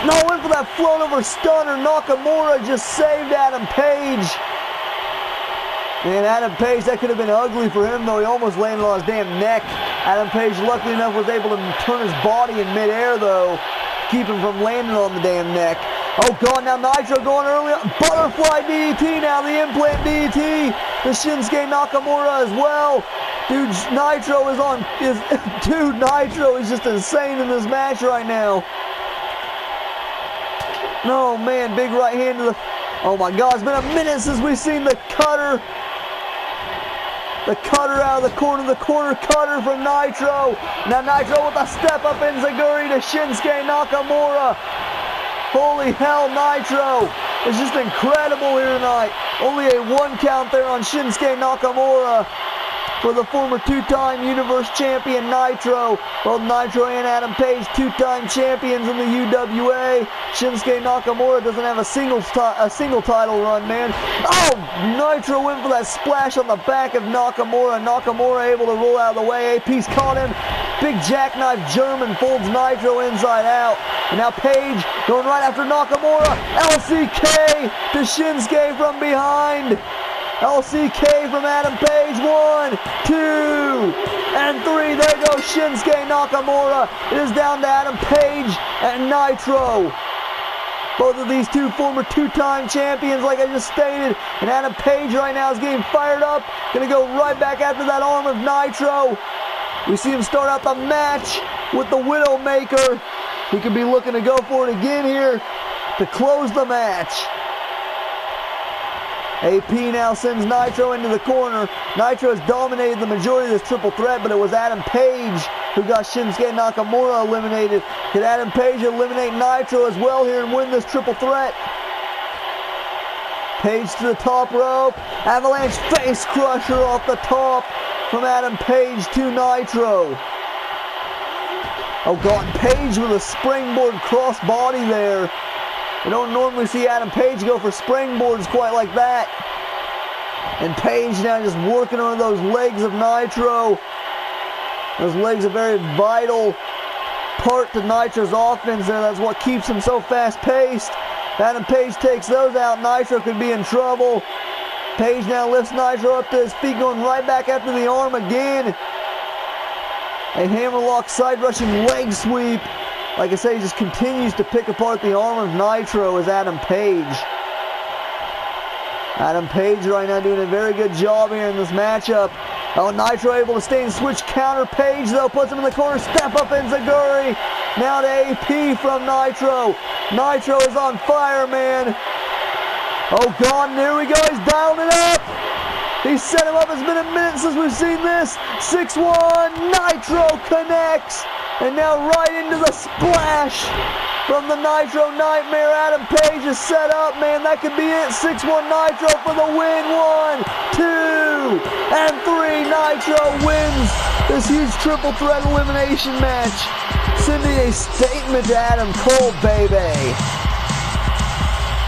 S1: No, went for that float over stunner. Nakamura just saved Adam Page. And Adam Page, that could have been ugly for him, though. He almost landed on his damn neck. Adam Page, luckily enough, was able to turn his body in midair, though. Keep him from landing on the damn neck. Oh, God, now Nytro going early. Butterfly DDT now, the implant DDT. The Shinsuke Nakamura as well. Dude, Nytro is just insane in this match right now. No, man, big right hand to the... Oh, my God, it's been a minute since we've seen the cutter. The cutter out of the corner cutter from Nytro. Now Nytro with a step-up enziguri to Shinsuke Nakamura. Holy hell, Nytro is just incredible here tonight. Only a 1 count there on Shinsuke Nakamura for the former two-time Universe Champion Nytro. Both Nytro and Adam Page, two-time champions in the UWA. Shinsuke Nakamura doesn't have a single title run, man. Oh, Nytro went for that splash on the back of Nakamura. Nakamura able to roll out of the way. AP's caught him. Big jackknife German folds Nytro inside out. And now Page going right after Nakamura. LCK to Shinsuke from behind. LCK from Adam Page. 1, 2, and 3. There goes Shinsuke Nakamura. It is down to Adam Page and Nytro. Both of these two former two-time champions, like I just stated. And Adam Paige right now is getting fired up. Gonna go right back after that arm of Nytro. We see him start out the match with the Widowmaker. He could be looking to go for it again here to close the match. AP now sends Nytro into the corner. Nytro has dominated the majority of this triple threat, but it was Adam Paige who got Shinsuke Nakamura eliminated. Can Adam Paige eliminate Nytro as well here and win this triple threat? Paige to the top rope. Avalanche face crusher off the top from Adam Paige to Nytro. Oh God, Paige with a springboard crossbody there. We don't normally see Adam Paige go for springboards quite like that. And Paige now just working on those legs of Nytro. Those legs are a very vital part to Nitro's offense there. That's what keeps him so fast-paced. Adam Paige takes those out. Nytro could be in trouble. Paige now lifts Nytro up to his feet, going right back after the arm again. A hammerlock side rushing leg sweep. Like I say, he just continues to pick apart the arm of Nytro as Adam Paige. Adam Paige right now doing a very good job here in this matchup. Oh, Nytro able to stay and switch counter. Paige though puts him in the corner. Step up Enziguri. Now to AP from Nytro. Nytro is on fire, man. Oh God, and here we go. He's dialing it up. He set him up. It's been a minute since we've seen this. 6-1. Nytro connects. And now right into the splash from the Nytro Nightmare. Adam Paige is set up, man. That could be it. 6-1 Nytro for the win. 1, 2, and 3. Nytro wins this huge triple threat elimination match, sending a statement to Adam Cole, baby.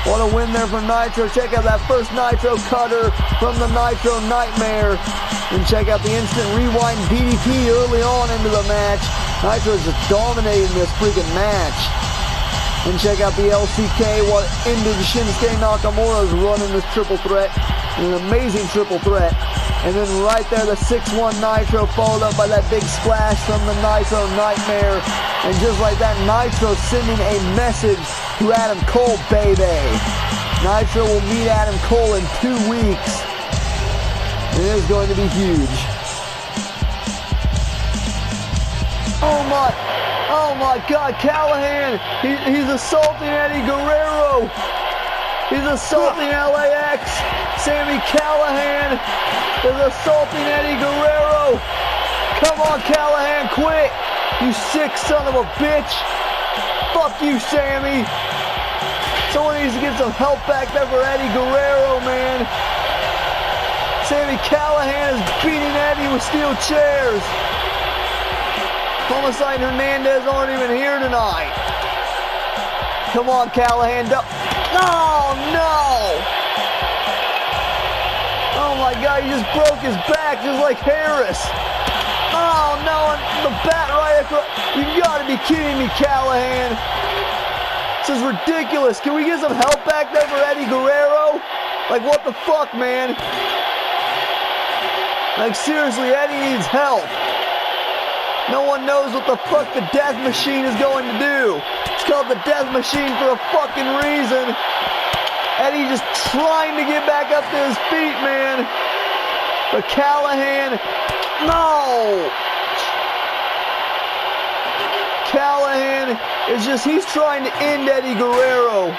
S1: What a win there for Nytro. Check out that first Nytro cutter from the Nytro Nightmare. And check out the instant rewind DDT early on into the match. Nytro is just dominating this freaking match. And check out the LCK, what ended Shinsuke Nakamura's run in this triple threat. An amazing triple threat. And then right there, the 6-1 Nytro followed up by that big splash from the Nytro Nightmare. And just like that, Nytro sending a message to Adam Cole, baby. Nytro will meet Adam Cole in 2 weeks. It is going to be huge. Oh my God, Callahan, he's assaulting Eddie Guerrero. He's assaulting LAX. Sami Callahan is assaulting Eddie Guerrero. Come on, Callahan, quit. You sick son of a bitch. Fuck you, Sami. Someone needs to get some help back there for Eddie Guerrero, man. Sami Callahan is beating Eddie with steel chairs. Homicide and Hernandez aren't even here tonight. Come on, Callahan. Oh, no! Oh, my God, he just broke his back just like Harris. Oh, no, and the bat right across. You've got to be kidding me, Callahan. This is ridiculous. Can we get some help back there for Eddie Guerrero? Like, what the fuck, man? Like, seriously, Eddie needs help. No one knows what the fuck the Death Machine is going to do. It's called the Death Machine for a fucking reason. Eddie just trying to get back up to his feet, man. But Callahan, no! Callahan is just, he's trying to end Eddie Guerrero.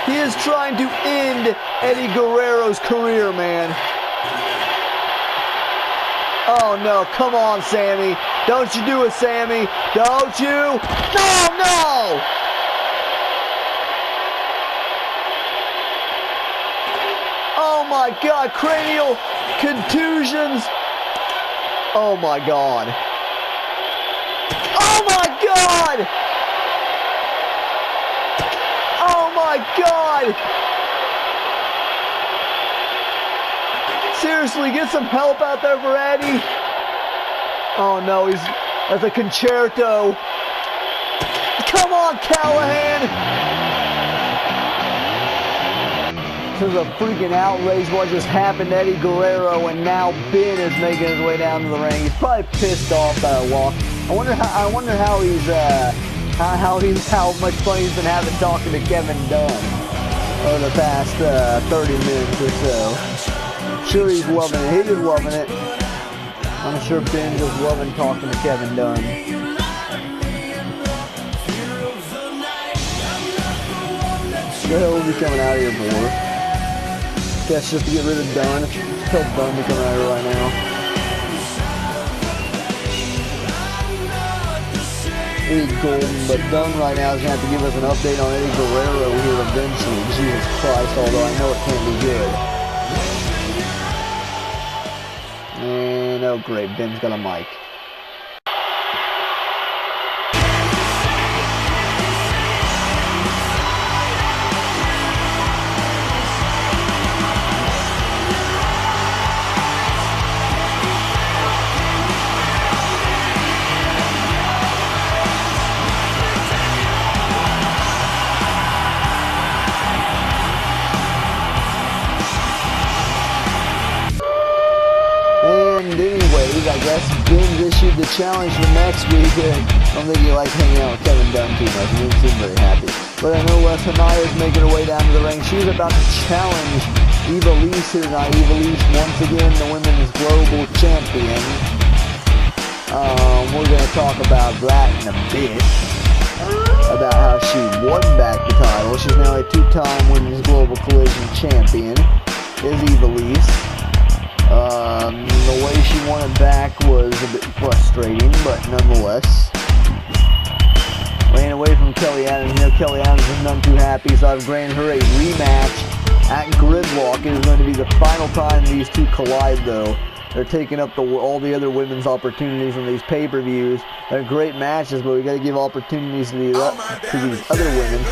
S1: He is trying to end Eddie Guerrero's career, man. Oh no, come on, Sami. Don't you do it, Sami. Don't you? No! Oh my God, cranial contusions. Oh my God. Oh my God! Oh my God! Seriously, get some help out there for Eddie. Oh no, he's at the concerto. Come on, Callahan. This is a freaking outrage what just happened to Eddie Guerrero, and now Ben is making his way down to the ring. He's probably pissed off that I lost. I wonder how he's how much fun he's been having talking to Kevin Dunn over the past 30 minutes or so. I'm sure he's loving it. He is loving it. I'm sure Ben's is loving talking to Kevin Dunn. What the hell is he coming out of here for? Guess just to get rid of Dunn. Tell Dunn to come out here right now. Eddie Golden, but Dunn right now is going to have to give us an update on Eddie Guerrero here eventually. Jesus Christ, although I know it can't be good. And oh great, Ben's got a mic. I guess Ben's issued the challenge for next week. I don't think he likes hanging out with Kevin Dunn too much. He didn't seem very happy. But I know Hania is making her way down to the ring. She's about to challenge Ivelisse here tonight. Ivelisse, once again, the women's global champion. We're going to talk about that in a bit. About how she won back the title. She's now a two-time women's global collision champion. Is Ivelisse. The way she won it back was a bit frustrating, but nonetheless. Ran away from Kelly Adams. You know, Kelly Adams is none too happy, so I've granted her a rematch at Gridlock. It is going to be the final time these two collide, though. They're taking up all the other women's opportunities in these pay-per-views. They're great matches, but we got to give opportunities to these other women,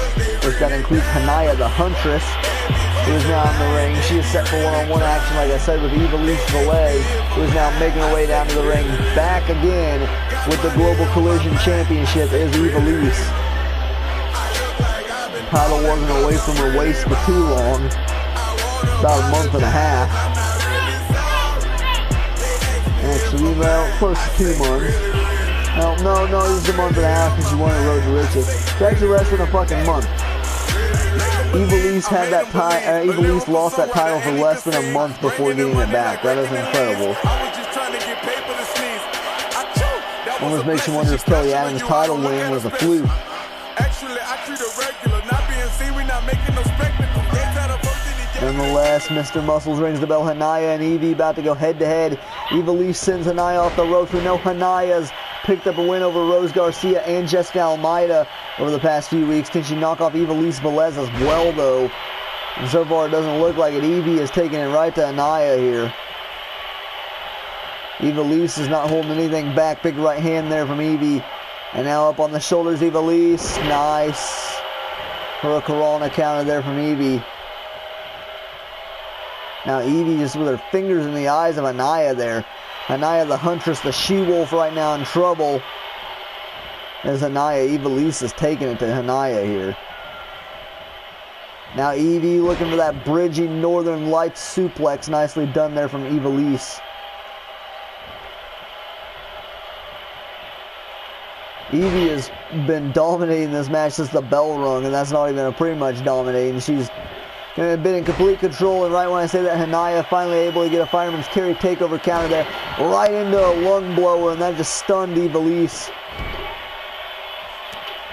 S1: which got to include Hania the Huntress, who is now in the ring. She is set for one-on-one action, like I said, with Ivelisse, who is now making her way down to the ring. Back again with the Global Collision Championship is Ivelisse. Title wasn't away from her waist for too long, about a month and a half. Actually, well, close to 2 months. No, this is a month and a half because she won the road to riches. It's actually less than a fucking month. Ivelisse had that Ivelisse lost that title for less than a month before getting it back. That is incredible. Almost makes you wonder if Kelly Adams' title win was a fluke. Nonetheless, Mr. Muscles rings the bell. Hania and Evie about to go head-to-head. Ivelisse sends Hania off the ropes. We know Hania's picked up a win over Rose Garcia and Jessica Almeida over the past few weeks. Can she knock off Ivelisse Velez as well, though? And so far, it doesn't look like it. Evie is taking it right to Hania here. Ivelisse is not holding anything back. Big right hand there from Evie. And now up on the shoulders, Ivelisse. Nice. Hurricanrana counter there from Evie. Now Evie just with her fingers in the eyes of Hania there. Hania the Huntress, the she-wolf right now in trouble. As Ivelisse is taking it to Hania here. Now Evie looking for that bridging Northern Lights suplex. Nicely done there from Ivelisse. Evie has been dominating this match since the bell rung, and that's not even pretty much dominating. She's been in complete control, and right when I say that, Hania finally able to get a fireman's carry takeover counter there, right into a lung blower, and that just stunned Ivelisse.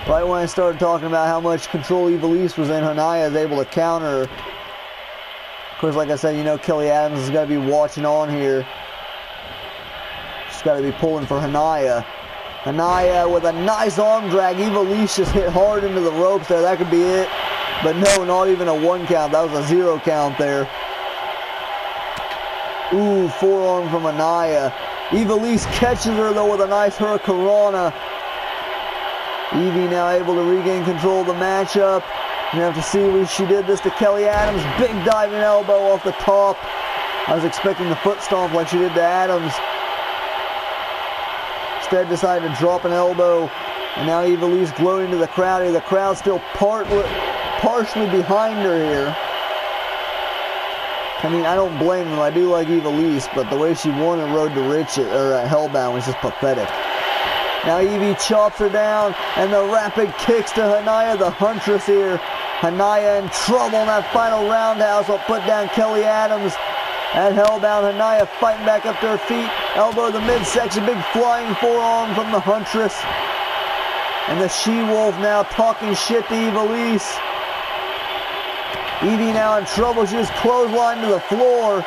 S1: Right when I started talking about how much control Ivelisse was in, Hania is able to counter her. Of course, like I said, you know Kelly Adams has got to be watching on here. She's got to be pulling for Hania. Hania with a nice arm drag. Ivelisse just hit hard into the ropes there. That could be it. But no, not even a 1 count. That was a 0 count there. Ooh, forearm from Hania. Ivelisse catches her though with a nice Hurricanrana. Evie now able to regain control of the matchup. You have to see if she did this to Kelly Adams. Big diving elbow off the top. I was expecting the foot stomp like she did to Adams. Instead decided to drop an elbow. And now Ivelisse gloating to the crowd here. The crowd still partially behind her here. I mean, I don't blame them. I do like Ivelisse, but the way she won at Road to Riches or at Hellbound was just pathetic. Now Evie chops her down, and the rapid kicks to Hania, the Huntress here. Hania in trouble in that final roundhouse will put down Kelly Adams. At hellbound, Hania fighting back up to her feet. Elbow the midsection, big flying forearm from the Huntress. And the She-Wolf now talking shit to Ivelisse. Evie now in trouble. She just clotheslined to the floor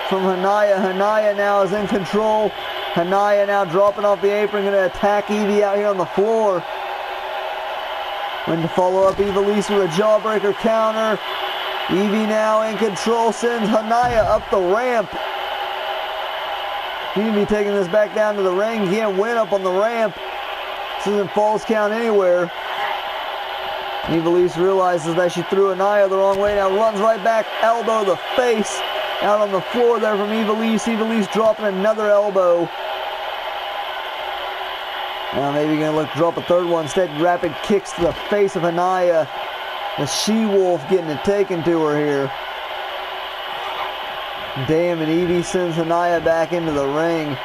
S1: from Hania. Hania now is in control. Hania now dropping off the apron, going to attack Evie out here on the floor. When to follow up Ivelisse with a jawbreaker counter. Evie now in control, sends Hania up the ramp. He can be taking this back down to the ring. He can't win up on the ramp. This isn't false count anywhere. Ivelisse realizes that she threw Hania the wrong way. Now runs right back, elbow the face. Out on the floor there from Ivelisse. Ivelisse dropping another elbow. Now maybe going to drop a third one. Instead, rapid kicks to the face of Hania. The She-Wolf getting it taken to her here. Damn, and Evie sends Hania back into the ring.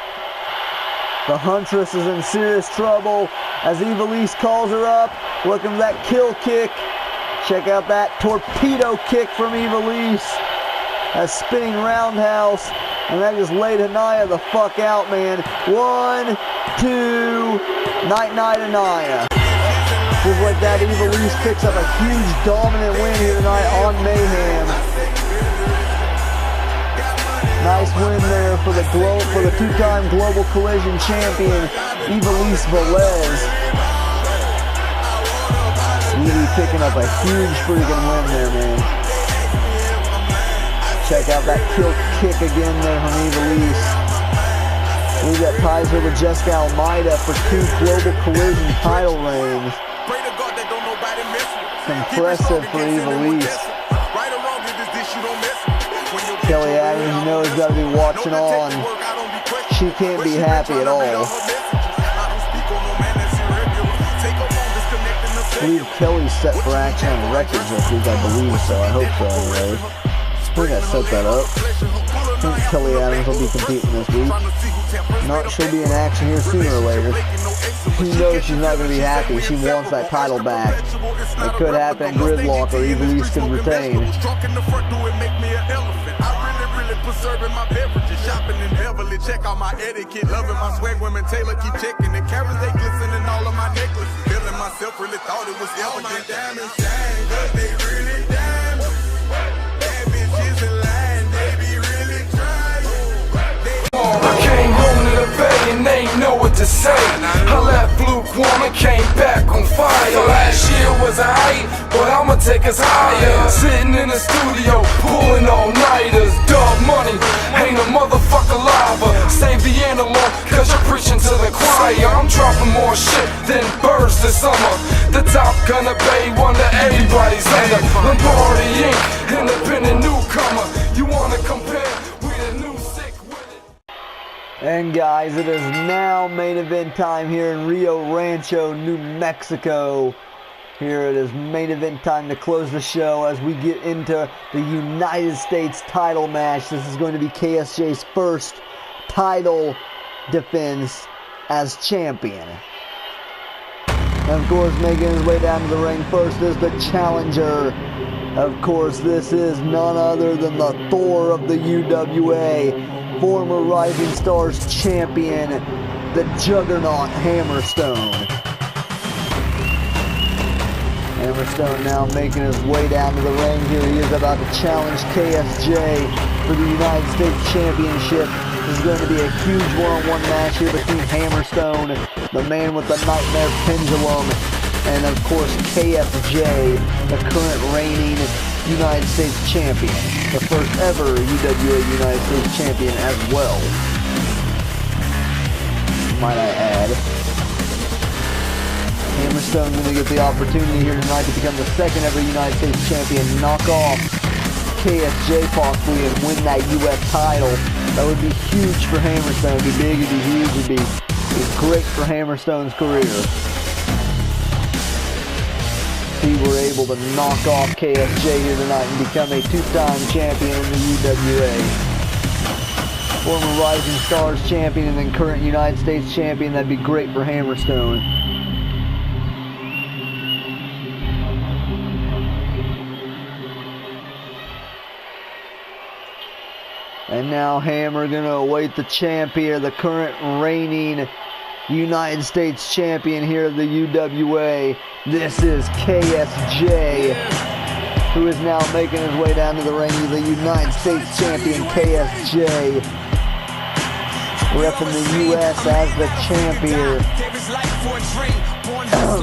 S1: The Huntress is in serious trouble as Ivelisse calls her up, looking for that kill kick. Check out that torpedo kick from Ivelisse. A spinning roundhouse, and that just laid Hania the fuck out, man. 1, 2, night-night Hania. Just like that, Ivelisse picks up a huge dominant win here tonight on Mayhem. Nice win there for the two-time Global Collision champion, Ivelisse Velez. Evie picking up a huge freaking win there, man. Check out that kill kick again there from Ivelisse. I believe that ties her with Jessica Almeida for 2 Global Collision title reigns. Impressive for Ivelisse. Kelly Adams, you know, has got to be watching on. She can't be happy at all. I believe Kelly's set for action on records this week, I believe so. I hope so, anyway. We're going to set that up. I think Kelly Adams will be competing this week. Not she'll be in action here sooner or later. She knows she's not going to be happy. She wants that title back. It could happen at Gridlock or Ivelisse could retain. Serving my beverages, shopping in Beverly, check out my etiquette, loving my swag, women Taylor keep checking the carrots, they glistening all of my necklaces, feeling myself, really thought it was elegant. My diamonds shine, but they really diamonds. Bad bitches in line, they be really trying. I came home to the bay and they ain't know what to say. I left lukewarm and came back on fire. Last year was a height, but I'ma take us higher. Sitting in the studio, pulling all-nighters. Dub money, ain't a motherfucker lava. Save the analog, cause you're preaching to the choir. I'm dropping more shit than birds this summer. The top gunner bay, wonder everybody's under. Lombardi Inc., independent newcomer. You wanna compare? We the new sick with it. And guys, it is now main event time here in Rio Rancho, New Mexico. Here it is main event time to close the show as we get into the United States title match. This is going to be KSJ's first title defense as champion. And of course, making his way down to the ring first is the challenger. Of course, this is none other than the Thor of the UWA, former Rising Stars champion, the Juggernaut Hammerstone. Hammerstone now making his way down to the ring here. He is about to challenge KSJ for the United States Championship. This is going to be a huge one-on-one match here between Hammerstone, the man with the nightmare pendulum, and of course KSJ, the current reigning United States Champion. The first ever UWA United States Champion as well, might I add. Hammerstone's going to get the opportunity here tonight to become the second ever United States Champion, knock off KSJ possibly and win that US title. That would be huge for Hammerstone. It'd be big, it'd be huge, it'd be great for Hammerstone's career. He were able to knock off KSJ here tonight and become a two-time champion in the UWA. former Rising Stars champion and then current United States champion. That'd be great for Hammerstone. And now Hammer gonna await the champ here, the current reigning United States champion here of the UWA. This is KSJ, who is now making his way down to the ring. The United States champion, KSJ, repping the US as the champion.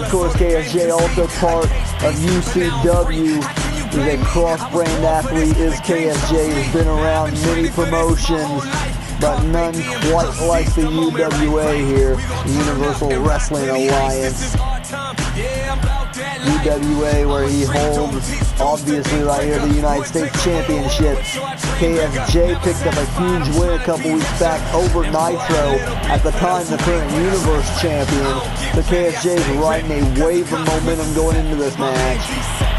S1: Of course, KSJ also part of UCW. He's a cross-brand athlete, is KSJ. He's been around many promotions, but none quite like the UWA here, the Universal Wrestling Alliance. UWA, where he holds, obviously right here, the United States Championship. KSJ picked up a huge win a couple weeks back over Nytro, at the time the current Universe Champion. So KSJ is riding a wave of momentum going into this match.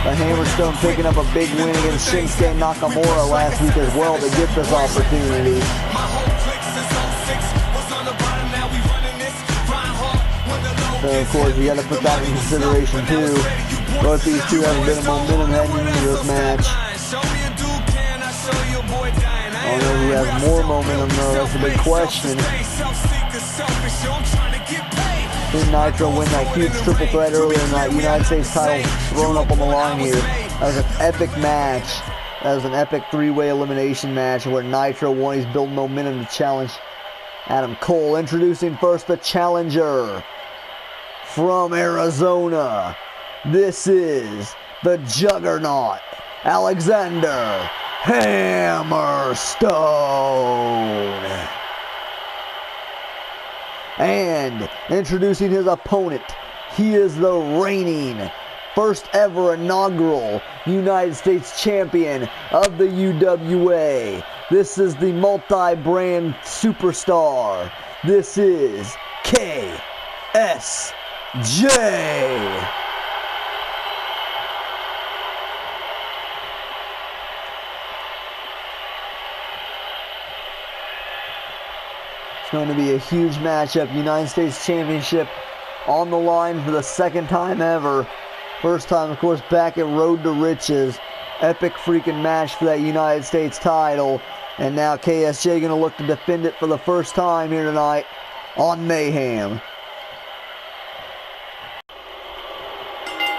S1: But Hammerstone picking up a big win against Shinsuke Nakamura last week as well to get this opportunity. So of course you got to put that in consideration too. Both these two have a bit of momentum heading into this match. I don't know who has more momentum though, that's a big question. Did Nytro win that huge triple threat earlier in that United States title thrown up on the line here? That was an epic match. That was an epic three-way elimination match where Nytro won. He's building momentum to challenge Adam Cole. Introducing first the challenger from Arizona. This is the Juggernaut, Alexander Hammerstone. And introducing his opponent, he is the reigning, first ever inaugural United States champion of the UWA. This is the multi-brand superstar. This is KSJ. It's going to be a huge matchup. United States Championship on the line for the second time ever. First time, of course, back at Road to Riches. Epic freaking match for that United States title. And now KSJ going to look to defend it for the first time here tonight on Mayhem.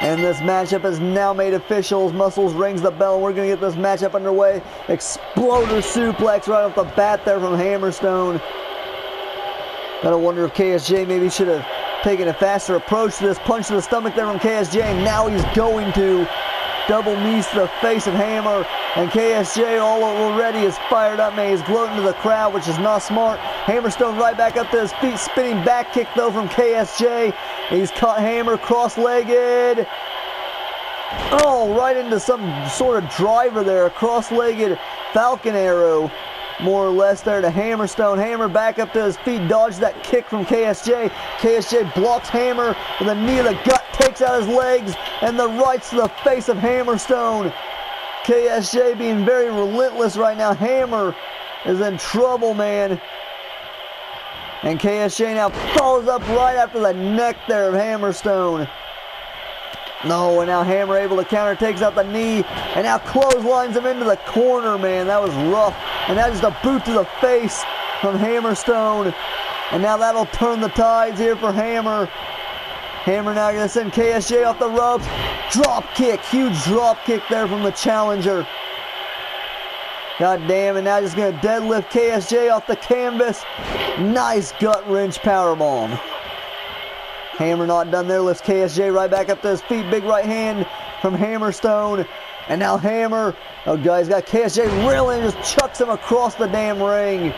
S1: And this matchup is now made official. Muscles rings the bell. We're going to get this matchup underway. Exploder suplex right off the bat there from Hammerstone. Gotta wonder if KSJ maybe should have taken a faster approach to this. Punch to the stomach there from KSJ, and now he's going to double knees to the face of Hammer. And KSJ already is fired up, man. He's gloating to the crowd, which is not smart. Hammerstone right back up to his feet. Spinning back kick though from KSJ. He's caught Hammer cross-legged. Oh, right into some sort of driver there. A cross-legged Falcon Arrow, more or less, there to Hammerstone. Hammer back up to his feet, dodged that kick from KSJ. KSJ blocks Hammer with a knee to the gut, takes out his legs, and the rights to the face of Hammerstone. KSJ being very relentless right now. Hammer is in trouble, man. And KSJ now follows up right after the neck there of Hammerstone. No, and now Hammer able to counter, takes out the knee, and now clotheslines him into the corner, man. That was rough. And that is a boot to the face from Hammerstone. And now that'll turn the tides here for Hammer. Hammer now going to send KSJ off the ropes. Drop kick, huge drop kick there from the challenger. God damn, and now just going to deadlift KSJ off the canvas. Nice gut wrench powerbomb. Hammer not done there, lifts KSJ right back up to his feet. Big right hand from Hammerstone. And now Hammer, oh guys, got KSJ reeling, just chucks him across the damn ring.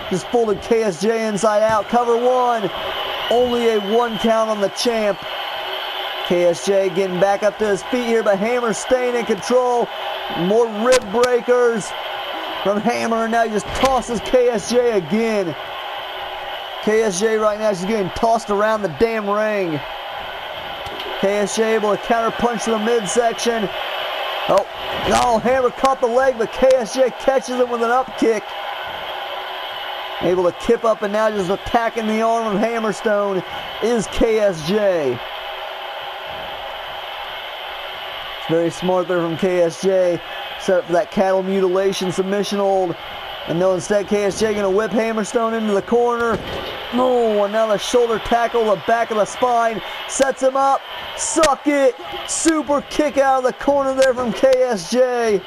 S1: Just folded KSJ inside out. Cover one. Only a 1 count on the champ. KSJ getting back up to his feet here, but Hammer staying in control. More rib breakers from Hammer, and now he just tosses KSJ again. KSJ right now is just getting tossed around the damn ring. KSJ able to counter punch to the midsection. Oh, no, Hammer caught the leg, but KSJ catches him with an up kick. Able to kip up and now just attacking the arm of Hammerstone is KSJ. It's very smart there from KSJ. Set up for that cattle mutilation submission hold. And no, instead KSJ gonna whip Hammerstone into the corner. No, and now the shoulder tackle, the back of the spine. Sets him up. Suck it. Super kick out of the corner there from KSJ.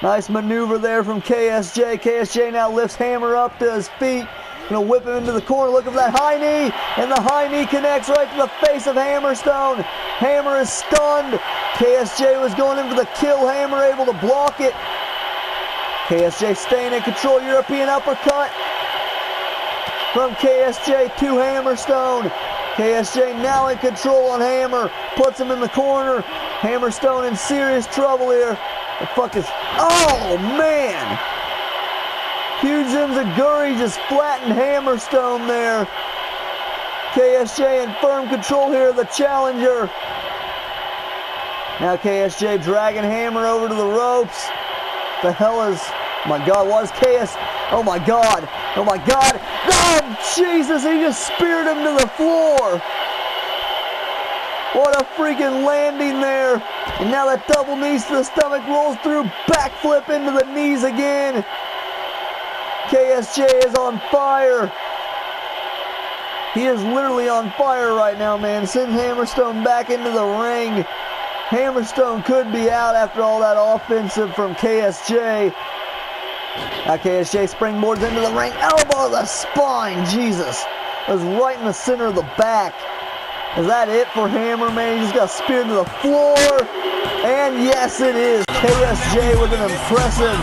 S1: Nice maneuver there from KSJ. KSJ now lifts Hammer up to his feet. Gonna whip him into the corner. Looking for that high knee. And the high knee connects right to the face of Hammerstone. Hammer is stunned. KSJ was going in for the kill. Hammer able to block it. KSJ staying in control. European uppercut from KSJ to Hammerstone. KSJ now in control on Hammer. Puts him in the corner. Hammerstone in serious trouble here. The fuck is... Oh, man! Huge Enziguri just flattened Hammerstone there. KSJ in firm control here of the challenger. Now KSJ dragging Hammer over to the ropes. The hell is... Oh my God, what is KS... Oh my God! Oh my God! Oh, Jesus! He just speared him to the floor! What a freaking landing there! And now that double knees to the stomach rolls through, backflip into the knees again. KSJ is on fire. He is literally on fire right now, man. Sends Hammerstone back into the ring. Hammerstone could be out after all that offensive from KSJ. Now KSJ springboards into the ring. Elbow to the spine. Jesus. That was right in the center of the back. Is that it for Hammer, man? He just got speared to the floor. And yes, it is. KSJ with an impressive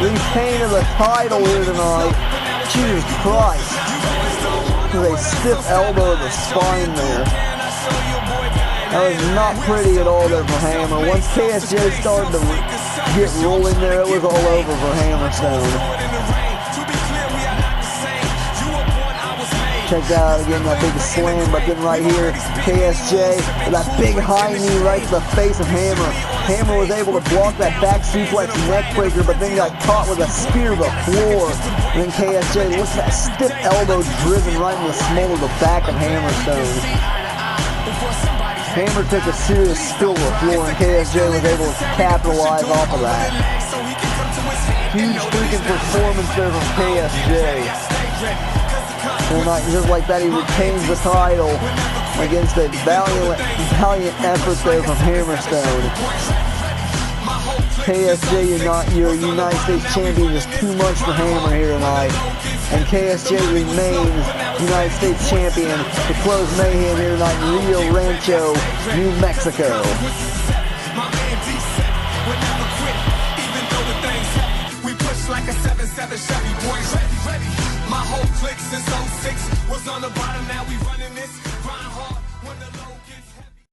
S1: retain of the title here tonight. Jesus Christ. With a stiff elbow to the spine there. That was not pretty at all there for Hammer. Once KSJ started to get rolling there, it was all over for Hammerstone. Check that out again, that big slam, but then right here, KSJ with that big high knee right to the face of Hammer. Hammer was able to block that back suplex neck breaker, but then got caught with a spear to the floor. And then KSJ looks at that stiff elbow driven right in the small of the back of Hammerstone. Hammer took a serious spill to the floor, and KSJ was able to capitalize off of that. Huge freaking performance there from KSJ. And just like that, he retains the title against a valiant effort there from Hammerstone. KSJ, your United States champion, is too much for Hammer here tonight. And KSJ remains United States champion to close Mayhem here tonight in Rio Rancho, New Mexico.
S3: Like a 7-7 Chevy, boys ready. My whole clique since 06 was on the bottom, now we running this. Grind hard, when the low